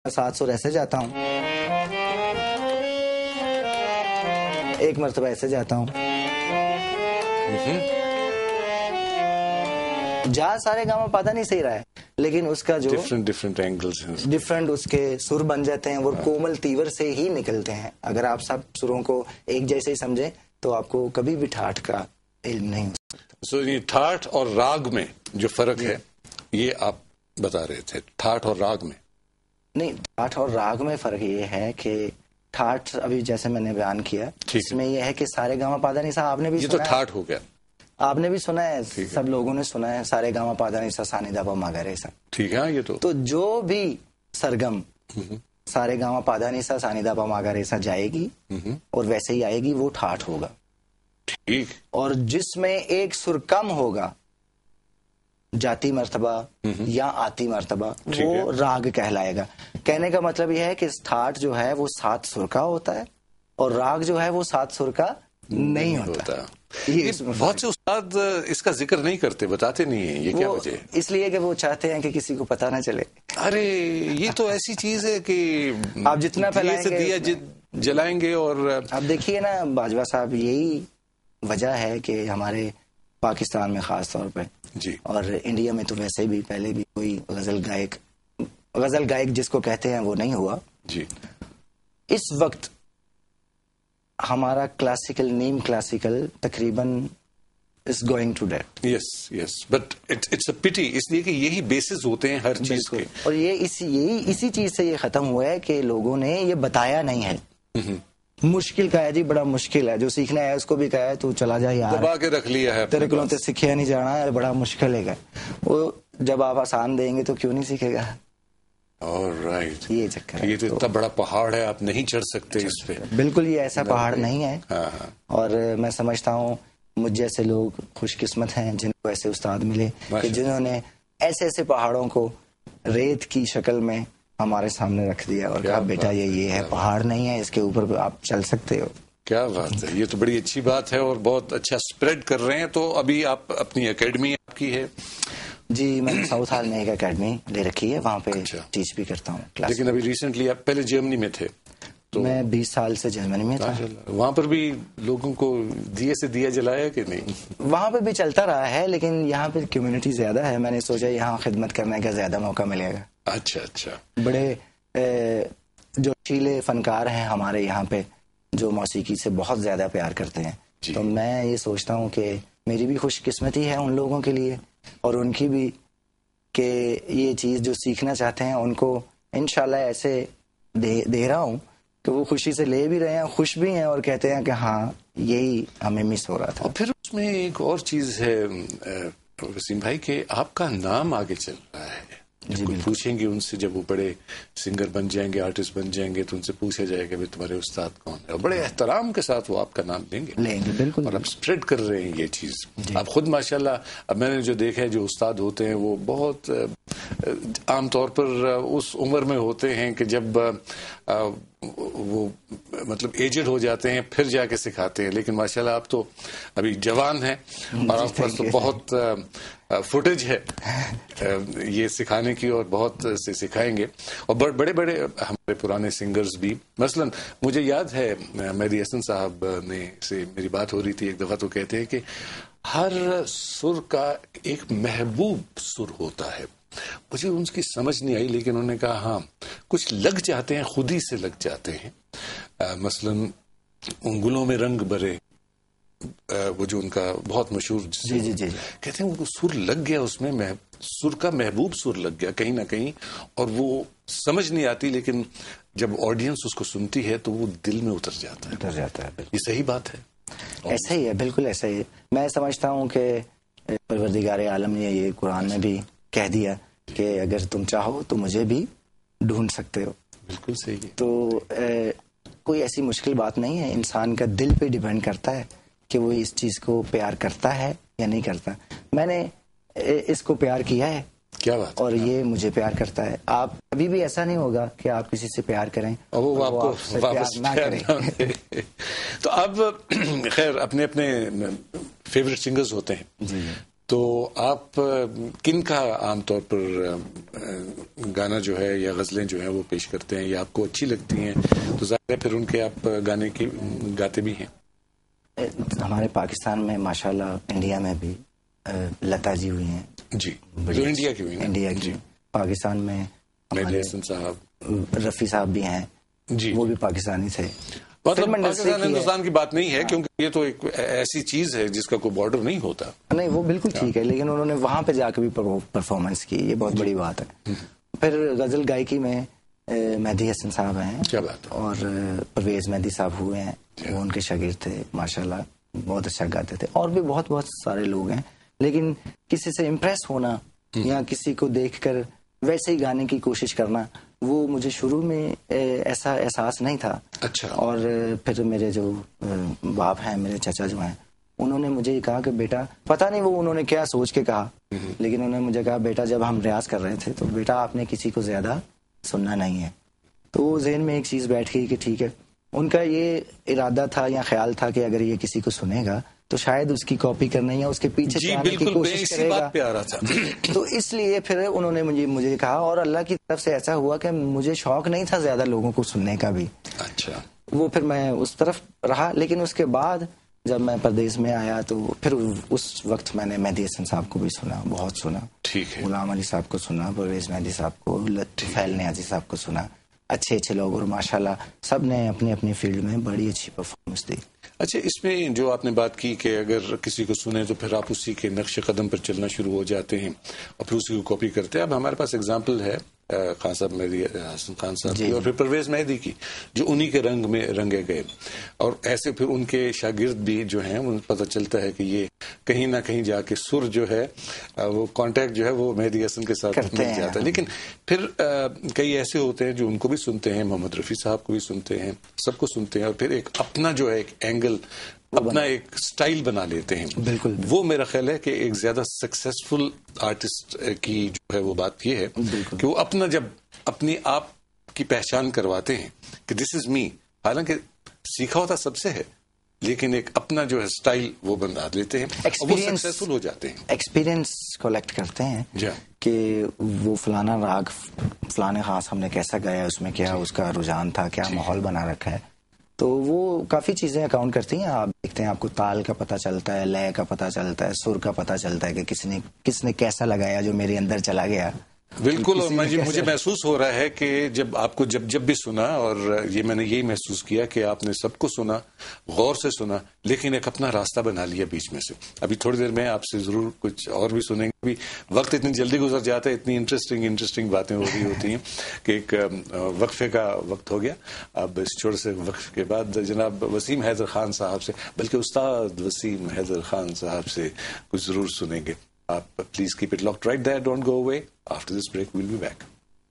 7 سر ایسے جاتا ہوں، ایک مرتبہ ایسے جاتا ہوں، جا سارے گاما پادھا نہیں صحیح رہا ہے، لیکن اس کا جو ڈفرنٹ اینگلز ہیں، ڈفرنٹ اس کے سر بن جاتے ہیں، وہ کومل تیور سے ہی نکلتے ہیں. اگر آپ سب سروں کو ایک جیسے ہی سمجھیں تو آپ کو کبھی بھی ٹھاٹھ کا علم نہیں ہو سکتا. سو یہ ٹھاٹھ اور راگ میں جو فرق ہے یہ آپ بتا رہے تھے، ٹھاٹھ اور راگ میں؟ نہیں، ٹھاٹھ اور راگ میں فرق یہ ہے کہ ٹھاٹھ ابھی جیسے میں نے بیان کیا، اس میں یہ ہے کہ سارے گاما پادھا نیسا آپ نے بھی یہ تو ٹھاٹھ ہو گیا، آپ نے بھی سنا ہے، سب لوگوں نے سنا ہے، سارے گاما پادھا نیسا سا نی دھا پا ما گا رے سا. ٹھیک ہے، یہ تو جو بھی سرگم سارے گاما پادھا نیسا سا نی دھا پا ما گا رے سا جائے گی اور ویسے ہی آئے گی، وہ ٹھاٹھ ہوگا. ٹھیک. اور جس میں ایک سر کم ہوگا، جاتی مرتبہ یا آتی مرتبہ، وہ راگ کہلائے گا. کہنے کا مطلب یہ ہے کہ ٹھاٹھ جو ہے وہ 7 سر کا ہوتا ہے اور راگ جو ہے وہ 7 سر کا نہیں ہوتا. بہت سے استاد اس کا ذکر نہیں کرتے، بتاتے نہیں ہیں، یہ کیا وجہ ہے؟ اس لیے کہ وہ چاہتے ہیں کہ کسی کو پتہ نہ چلے. ارے یہ تو ایسی چیز ہے کہ آپ جتنا پھیلائیں گے، دیا جلائیں گے. اور اب دیکھیے نا باجوہ صاحب، یہی وجہ ہے کہ ہمارے پاکستان میں خاص طور پہ جی، اور انڈیا میں تو ویسے بھی پہلے بھی کوئی غزل گائک جس کو کہتے ہیں وہ نہیں ہوا. جی، اس وقت ہمارا کلاسیکل، نیم کلاسیکل تقریباً is going to death. Yes but it's a pity, اس لیے کہ یہی بیسز ہوتے ہیں ہر چیز کے، اور یہ اسی چیز سے یہ ختم ہوا ہے کہ لوگوں نے یہ بتایا نہیں ہے. مشکل کا ہے جی، بڑا مشکل ہے. جو سیکھنا ہے اس کو بھی کہا ہے تو چلا جا یار، دبا کے رکھ لیا ہے، تیرے کو تو سیکھیا نہیں جانا ہے، بڑا مشکل ہے. وہ جب آپ آسان دیں گے تو کیوں نہیں سیکھے گا؟ رائٹ، یہ چکر ہے. یہ تو اتنا بڑا پہاڑ ہے، آپ نہیں چڑھ سکتے اس پہ. بالکل یہ ایسا پہاڑ نہیں ہے. اور میں سمجھتا ہوں مجھ جیسے لوگ خوش قسمت ہیں جن کو ایسے استاد ملے کہ جنہوں نے ایسے پہاڑوں کو ریت کی شکل میں ہمارے سامنے رکھ دیا اور کہا بیٹا یہ ہے، پہاڑ نہیں ہے، اس کے اوپر آپ چل سکتے ہو. کیا بات ہے، یہ تو بڑی اچھی بات ہے اور بہت اچھا سپریڈ کر رہے ہیں. تو ابھی آپ اپنی اکیڈمی آپ کی ہے؟ جی، میں نے ساؤتھ ہال میں ایک اکیڈمی لے رکھی ہے، وہاں پہ ٹیچ بھی کرتا ہوں کلاس. لیکن ابھی ریسنٹلی آپ پہلے جرمنی میں تھے؟ تو میں 20 سال سے جرمنی میں تھا. وہاں پر بھی لوگوں کو دیے سے دیا جلایا کہ نہیں؟ وہاں پہ بھی چلتا رہا ہے، لیکن یہاں پہ کمیونٹی زیادہ ہے، میں نے سوچا یہاں خدمت کرنے کا زیادہ موقع ملے گا. اچھا. بڑے جو شیلے فنکار ہیں ہمارے یہاں پہ، جو موسیقی سے بہت زیادہ پیار کرتے ہیں. تو میں یہ سوچتا ہوں کہ میری بھی خوش قسمتی ہے ان لوگوں کے لیے اور ان کی بھی، کہ یہ چیز جو سیکھنا چاہتے ہیں ان کو انشاءاللہ ایسے دے رہا ہوں کہ وہ خوشی سے لے بھی رہے ہیں، خوش بھی ہیں اور کہتے ہیں کہ ہاں یہی ہمیں مس ہو رہا تھا. اور پھر اس میں ایک اور چیز ہے وسیم بھائی کہ آپ کا نام آگے چل رہا ہے. جب پوچھیں گے ان سے، جب وہ بڑے سنگر بن جائیں گے، آرٹسٹ بن جائیں گے، تو ان سے پوچھا جائے گا تمہارے استاد کون ہے، اور بڑے احترام کے ساتھ وہ آپ کا نام لیں گے. بالکل. اور آپ اسپریڈ کر رہے ہیں یہ چیز. آپ خود ماشاءاللہ، اب میں نے جو دیکھا ہے، جو استاد ہوتے ہیں وہ بہت عام طور پر اس عمر میں ہوتے ہیں کہ جب وہ مطلب ایجڈ ہو جاتے ہیں پھر جا کے سکھاتے ہیں. لیکن ماشاءاللہ آپ تو ابھی جوان ہیں اور آپ پاس تو بہت فوٹیج ہے یہ سکھانے کی، اور بہت سے سکھائیں گے. اور بڑے بڑے ہمارے پرانے سنگرز بھی، مثلا مجھے یاد ہے مہدی حسن صاحب نے سے میری بات ہو رہی تھی ایک دفعہ، تو کہتے ہیں کہ ہر سر کا ایک محبوب سر ہوتا ہے. مجھے ان کی سمجھ نہیں آئی، لیکن انہوں نے کہا ہاں کچھ لگ جاتے ہیں، خود ہی سے لگ جاتے ہیں. مثلا انگلوں میں رنگ برے، وہ جو ان کا بہت مشہور جی کہتے ہیں وہ سر لگ گیا، اس میں سر کا محبوب سر لگ گیا کہیں نہ کہیں، اور وہ سمجھ نہیں آتی، لیکن جب آڈینس اس کو سنتی ہے تو وہ دل میں اتر جاتا ہے. یہ صحیح بات ہے. ایسا ہی ہے، بالکل ایسا ہی ہے. میں سمجھتا ہوں کہ پروردگار عالم نے یہ قرآن میں بھی کہہ دیا کہ اگر تم چاہو تو مجھے بھی ڈھونڈ سکتے ہو. بالکل صحیح ہے. تو کوئی ایسی مشکل بات نہیں ہے، انسان کا دل پہ ڈیپینڈ کرتا ہے کہ وہ اس چیز کو پیار کرتا ہے یا نہیں کرتا. میں نے اس کو پیار کیا ہے. کیا بات. اور یہ مجھے پیار کرتا ہے. آپ کبھی بھی ایسا نہیں ہوگا کہ آپ کسی سے پیار کریں اور وہ آپ کو واپس نہ کریں. تو اب خیر اپنے اپنے فیوریٹ سنگرز ہوتے ہیں. تو آپ کن کا عام طور پر گانا جو ہے یا غزلیں جو ہیں وہ پیش کرتے ہیں یا آپ کو اچھی لگتی ہیں؟ تو ظاہر ہے پھر ان کے آپ گانے کی گاتے بھی ہیں. ہمارے پاکستان میں ماشاءاللہ، انڈیا میں بھی لتا جی ہوئی ہیں. جی، جو انڈیا کی ہوئی ہیں. انڈیا کی. پاکستان میں مہدی حسن صاحب، رفیع صاحب بھی ہیں. جی، وہ بھی پاکستانی تھے. مطلب پاکستان ہندوستان کی بات نہیں ہے، کیونکہ یہ تو ایک ایسی چیز ہے جس کا کوئی بارڈر نہیں ہوتا. نہیں، وہ بالکل ٹھیک ہے، لیکن انہوں نے وہاں پہ جا کے بھی پرفارمنس کی، یہ بہت بڑی بات ہے. پھر غزل گائکی میں مہدی حسن صاحب ہیں. کیا بات ہے. اور پرویز مہدی صاحب ہوئے ہیں، وہ ان کے شاگرد تھے. ماشاءاللہ بہت اچھا گاتے تھے. اور بھی بہت بہت سارے لوگ ہیں، لیکن کسی سے امپریس ہونا یا کسی کو دیکھ کر ویسے ہی گانے کی کوشش کرنا، وہ مجھے شروع میں ایسا احساس نہیں تھا. اچھا. اور پھر میرے جو باپ ہیں، میرے چچا جو ہیں، انہوں نے مجھے یہ کہا کہ بیٹا، پتہ نہیں وہ انہوں نے کیا سوچ کے کہا، لیکن انہوں نے مجھے کہا بیٹا، جب ہم ریاض کر رہے تھے تو بیٹا آپ نے کسی کو زیادہ سننا نہیں ہے. تو وہ ذہن میں ایک چیز بیٹھ گئی کہ ٹھیک ہے. ان کا یہ ارادہ تھا یا خیال تھا کہ اگر یہ کسی کو سنے گا تو شاید اس کی کاپی کرنے یا اس کے پیچھے سے آنے کی کوشش کرے گا. تو اس لیے پھر انہوں نے مجھے کہا، اور اللہ کی طرف سے ایسا ہوا کہ مجھے شوق نہیں تھا زیادہ لوگوں کو سننے کا بھی. اچھا. وہ پھر میں اس طرف رہا. لیکن اس کے بعد جب میں پردیس میں آیا تو پھر اس وقت میں نے مہدی حسن صاحب کو بھی سنا، بہت سنا. ٹھیک ہے. غلام علی صاحب کو سنا، پرویز مہدی صاحب کو، فیل نیازی صاحب کو سنا. اچھے اچھے لوگ، اور ماشاءاللہ سب نے اپنی اپنی فیلڈ میں بڑی اچھی پرفارمنس دی. اچھا، اس میں جو آپ نے بات کی کہ اگر کسی کو سنیں تو پھر آپ اسی کے نقش قدم پر چلنا شروع ہو جاتے ہیں اور پھر اسی کو کاپی کرتے ہیں. اب ہمارے پاس اگزامپل ہے خان صاحب، مہدی حسن خان صاحب کی، اور پھر پرویز مہدی کی، جو انہی کے رنگ میں رنگے گئے. اور ایسے پھر ان کے شاگرد بھی جو ہیں، ان پتہ چلتا ہے کہ یہ کہیں نہ کہیں جا کے سر جو ہے وہ کانٹیکٹ جو ہے وہ مہدی حسن کے ساتھ مل جاتا ہے. لیکن پھر کئی ایسے ہوتے ہیں جو ان کو بھی سنتے ہیں، محمد رفیع صاحب کو بھی سنتے ہیں، سب کو سنتے ہیں، اور پھر ایک اپنا جو ہے ایک اینگل، اپنا ایک سٹائل بنا لیتے ہیں. بالکل. وہ میرا خیال ہے کہ ایک زیادہ سکسیسفل آرٹسٹ کی جو ہے وہ بات یہ ہے کہ وہ اپنا جب اپنی آپ کی پہچان کرواتے ہیں کہ دس از می، حالانکہ سیکھا ہوتا سب سے ہے، لیکن ایک اپنا جو ہے سٹائل وہ بنا لیتے ہیں اور وہ سکسیسفل ہو جاتے ہیں. ایکسپیرینس کلیکٹ کرتے ہیں کہ وہ فلانا راگ فلانے خاص ہم نے کیسا گایا، اس میں کیا اس کا رجحان تھا، کیا ماحول بنا رکھا ہے. تو وہ کافی چیزیں اکاؤنٹ کرتی ہیں. آپ دیکھتے ہیں، آپ کو تال کا پتہ چلتا ہے، لے کا پتہ چلتا ہے، سر کا پتہ چلتا ہے کہ کس نے کیسا لگایا جو میرے اندر چلا گیا. بالکل. اور مجھے محسوس ہو رہا ہے کہ جب آپ کو جب بھی سنا، اور یہ میں نے یہی محسوس کیا کہ آپ نے سب کو سنا، غور سے سنا، لیکن ایک اپنا راستہ بنا لیا بیچ میں سے. ابھی تھوڑی دیر میں آپ سے ضرور کچھ اور بھی سنیں گے. ابھی وقت اتنی جلدی گزر جاتا ہے، اتنی انٹرسٹنگ باتیں ہو رہی ہوتی ہیں کہ ایک وقفے کا وقت ہو گیا. اب اس چھوٹے سے وقفے کے بعد جناب وسیم حیدر خان صاحب سے، بلکہ استاد وسیم حیدر خان صاحب سے کچھ ضرور سنیں گے. آپ please keep it locked right there, don't go away. After this break, we'll be back.